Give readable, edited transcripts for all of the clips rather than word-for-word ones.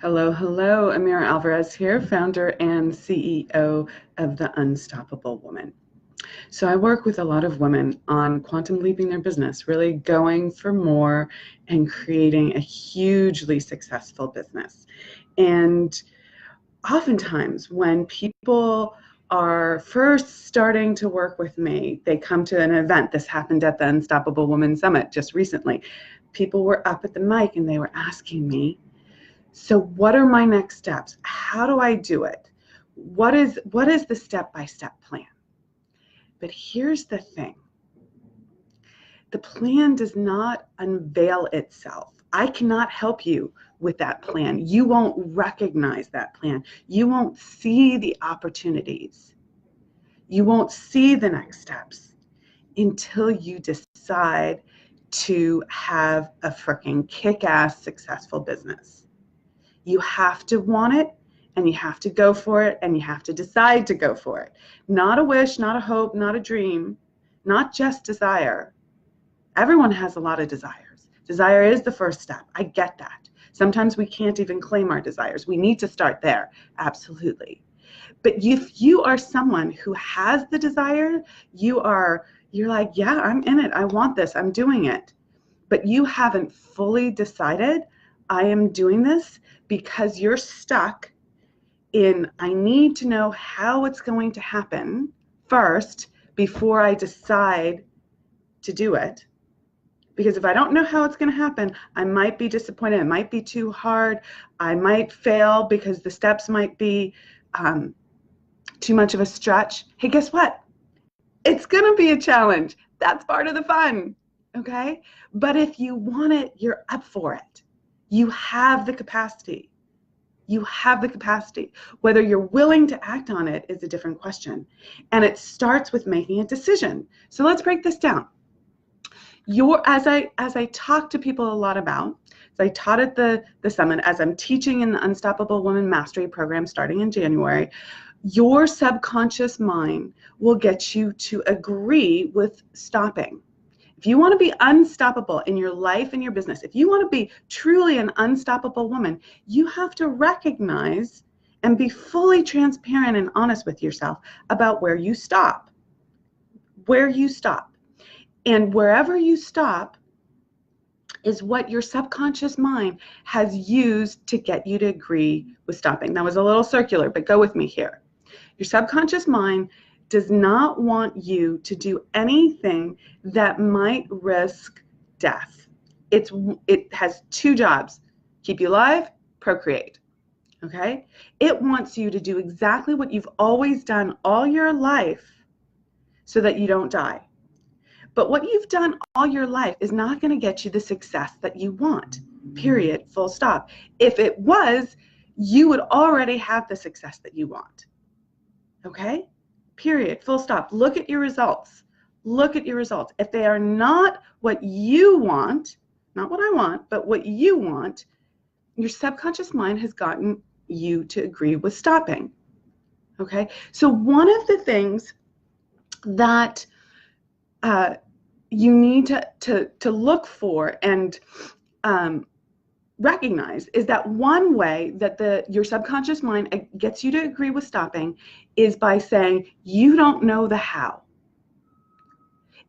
Hello, hello. Amira Alvarez here, founder and CEO of The Unstoppable Woman. So I work with a lot of women on quantum leaping their business, really going for more and creating a hugely successful business. And oftentimes when people are first starting to work with me, they come to an event. This happened at the Unstoppable Woman Summit just recently. People were up at the mic and they were asking me, so what are my next steps? How do I do it? What is the step-by-step plan? But here's the thing. The plan does not unveil itself. I cannot help you with that plan. You won't recognize that plan. You won't see the opportunities. You won't see the next steps until you decide to have a freaking kick-ass successful business. You have to want it, and you have to go for it, and you have to decide to go for it. Not a wish, not a hope, not a dream, not just desire. Everyone has a lot of desires. Desire is the first step. I get that. Sometimes we can't even claim our desires. We need to start there. Absolutely. But if you are someone who has the desire, you're like, yeah, I'm in it. I want this. I'm doing it. But you haven't fully decided, I am doing this, because you're stuck in, I need to know how it's going to happen first before I decide to do it. Because if I don't know how it's going to happen, I might be disappointed. It might be too hard. I might fail because the steps might be too much of a stretch. Hey, guess what? It's going to be a challenge. That's part of the fun. Okay? But if you want it, you're up for it. You have the capacity. You have the capacity. Whether you're willing to act on it is a different question. And it starts with making a decision. So let's break this down. As I talk to people a lot about, as I taught at the summit, as I'm teaching in the Unstoppable Woman Mastery program starting in January, your subconscious mind will get you to agree with stopping. If you want to be unstoppable in your life and your business, if you want to be truly an unstoppable woman, you have to recognize and be fully transparent and honest with yourself about where you stop. Where you stop. And wherever you stop is what your subconscious mind has used to get you to agree with stopping. That was a little circular, but go with me here. Your subconscious mind does not want you to do anything that might risk death. It has two jobs: keep you alive, procreate. Okay? It wants you to do exactly what you've always done all your life so that you don't die. But what you've done all your life is not going to get you the success that you want. Period. Full stop. If it was, you would already have the success that you want. Okay? Period. Full stop. Look at your results. Look at your results. If they are not what you want, not what I want, but what you want, your subconscious mind has gotten you to agree with stopping. Okay? So one of the things that you need to look for and recognize is that one way that your subconscious mind gets you to agree with stopping is by saying, you don't know the how.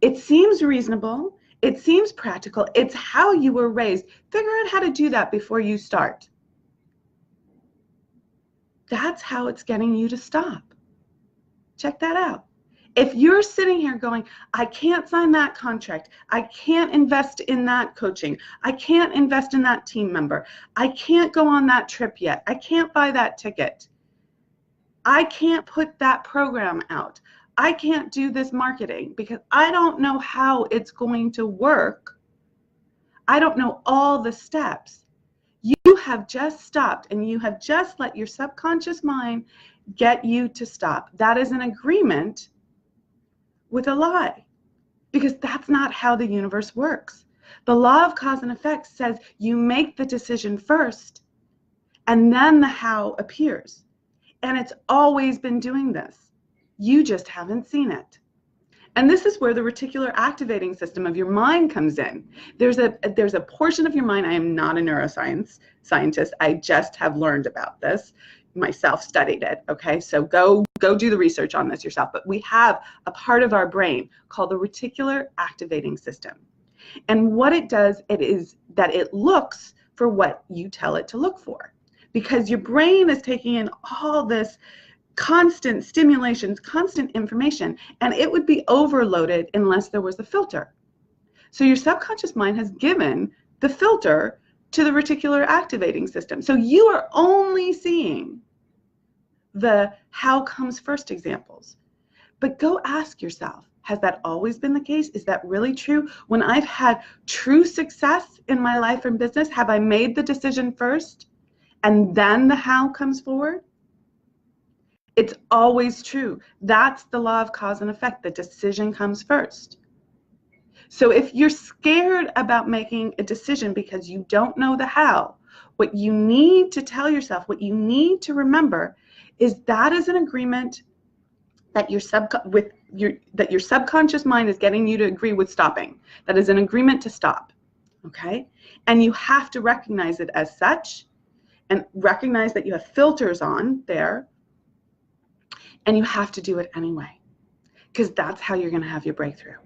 It seems reasonable. It seems practical. It's how you were raised. Figure out how to do that before you start. That's how it's getting you to stop. Check that out. If you're sitting here going, I can't sign that contract, I can't invest in that coaching, I can't invest in that team member, I can't go on that trip yet, I can't buy that ticket, I can't put that program out, I can't do this marketing because I don't know how it's going to work, I don't know all the steps. You have just stopped and you have just let your subconscious mind get you to stop. That is an agreement with a lie, because that's not how the universe works. The law of cause and effect says you make the decision first and then the how appears. And it's always been doing this. You just haven't seen it. And this is where the reticular activating system of your mind comes in. There's a portion of your mind. I am not a neuroscience scientist. I just have learned about this myself, studied it. Okay, so go do the research on this yourself. But we have a part of our brain called the reticular activating system. And what it does, it is that it looks for what you tell it to look for. Because your brain is taking in all this constant stimulations, constant information, and it would be overloaded unless there was a filter. So your subconscious mind has given the filter to the reticular activating system. So you are only seeing the how comes first examples. But go ask yourself, has that always been the case? Is that really true? When I've had true success in my life and business, have I made the decision first and then the how comes forward? It's always true. That's the law of cause and effect. The decision comes first. So if you're scared about making a decision because you don't know the how, what you need to tell yourself, what you need to remember is that is an agreement that your subconscious mind is getting you to agree with stopping. That is an agreement to stop. Okay? And you have to recognize it as such and recognize that you have filters on there. And you have to do it anyway, because that's how you're going to have your breakthrough.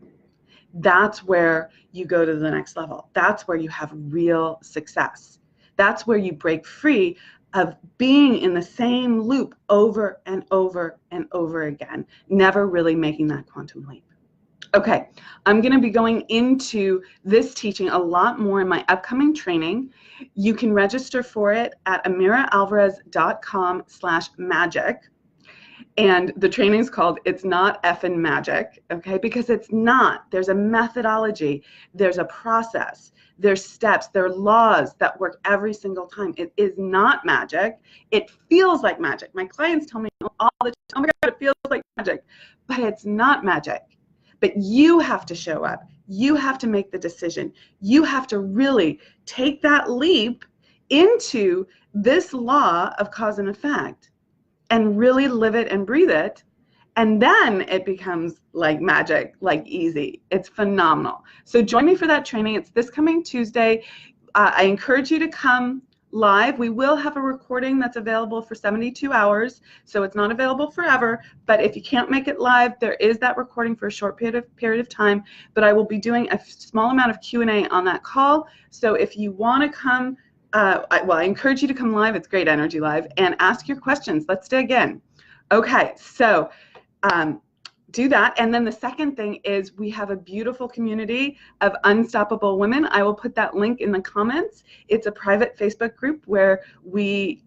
That's where you go to the next level. That's where you have real success. That's where you break free of being in the same loop over and over and over again, never really making that quantum leap. Okay, I'm going to be going into this teaching a lot more in my upcoming training. You can register for it at amiraalvarez.com/magic. And the training is called It's Not Effin' Magic, okay? Because it's not. There's a methodology. There's a process. There's steps. There are laws that work every single time. It is not magic. It feels like magic. My clients tell me all the time, oh my God, it feels like magic. But it's not magic. But you have to show up. You have to make the decision. You have to really take that leap into this law of cause and effect and really live it and breathe it. And then it becomes like magic, like easy. It's phenomenal. So join me for that training. It's this coming Tuesday. I encourage you to come live. We will have a recording that's available for 72 hours. So it's not available forever. But if you can't make it live, there is that recording for a short period of time. But I will be doing a small amount of Q&A on that call. So if you want to come, I encourage you to come live. It's great energy live, and ask your questions. Let's dig in. Okay, so do that. And then the second thing is we have a beautiful community of unstoppable women. I will put that link in the comments. It's a private Facebook group where we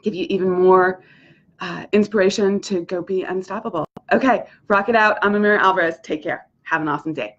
give you even more inspiration to go be unstoppable. Okay, rock it out. I'm Amira Alvarez. Take care. Have an awesome day.